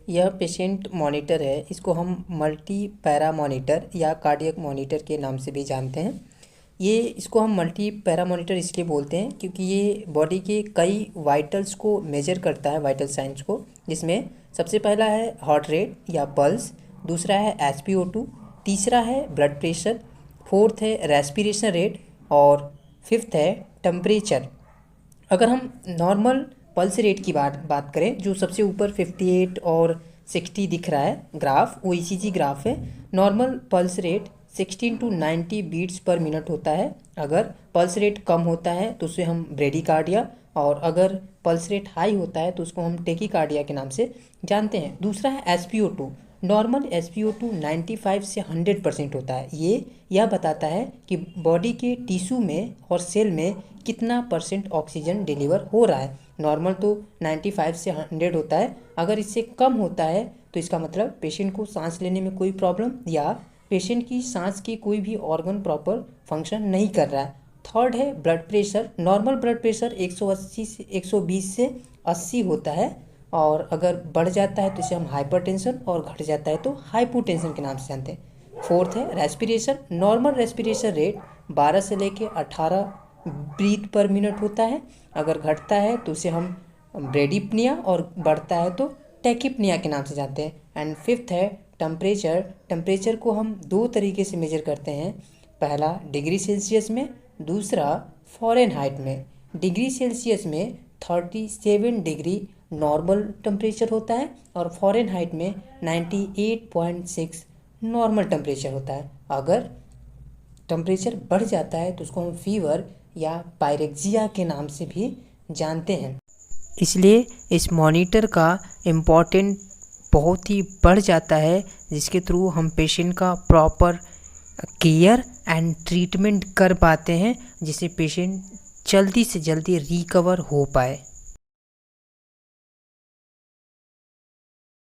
यह patient monitor है। इसको हम मल्टी पैरा मॉनिटर या कार्डियक मॉनिटर के नाम से भी जानते हैं। इसको हम मल्टी पैरा मॉनिटर इसलिए बोलते हैं क्योंकि ये बॉडी के कई वाइटल्स को मेजर करता है, वाइटल साइंस को, जिसमें सबसे पहला है हार्ट रेट या पल्स, दूसरा है SpO2, तीसरा है ब्लड प्रेशर, फोर्थ है रेस्पिरेशन रेट और फिफ्थ है टेम्परेचर। अगर हम नॉर्मल पल्स रेट की बात करें, जो सबसे ऊपर 58 और 60 दिख रहा है ग्राफ, वो ECG ग्राफ है। Normal pulse rate 16 to 90 beats per minute होता है। अगर पल्स रेट कम होता है तो उसे हम ब्रेडिकार्डिया, और अगर पल्स रेट हाई होता है तो उसको हम टेकिकार्डिया के नाम से जानते हैं। दूसरा है SpO2। नॉर्मल SpO2 95 से 100% होता है। यह बताता है कि बॉडी के टिश्यू में और सेल में कितना % ऑक्सीजन डिलीवर हो रहा है। नॉर्मल तो 95 से 100 होता है। अगर इससे कम होता है तो इसका मतलब पेशेंट को सांस लेने में कोई प्रॉब्लम या पेशेंट की सांस की कोई भी ऑर्गन प्रॉपर फंक्शन नहीं कर रहा है। थर्ड है blood pressure. Normal blood pressure 120 से 80 होता है, और अगर बढ़ जाता है तो इसे हम हाइपरटेंशन, और घट जाता है तो हाइपोटेंशन के नाम से जानते हैं। फोर्थ है रेस्पिरेशन। नॉर्मल रेस्पिरेशन रेट 12 से लेके 18 ब्रीथ पर मिनट होता है। अगर घटता है तो उसे हम ब्रेडिप्निया, और बढ़ता है तो टैकिप्निया के नाम से जानते हैं। एंड फिफ्थ है टेम्परेचर। टेम्परेचर को हम 2 तरीके से मेजर करते हैं। पहला डिग्री सेल्सियस में, दूसरा फ़ारेनहाइट में। डिग्री सेल्सियस में 37 डिग्री नॉर्मल टेम्परेचर होता है, और फ़ारेनहाइट में 98.6 नॉर्मल टेम्परेचर होता है। अगर टेम्परेचर बढ़ जाता है तो उसको हम फीवर या पायरेक्सिया के नाम से भी जानते हैं। इसलिए इस मॉनिटर का इम्पोर्टेंट बहुत ही बढ़ जाता है, जिसके थ्रू हम पेशेंट का प्रॉपर केयर एंड ट्रीटमेंट कर पाते हैं, जिससे पेशेंट जल्दी से जल्दी रिकवर हो पाए।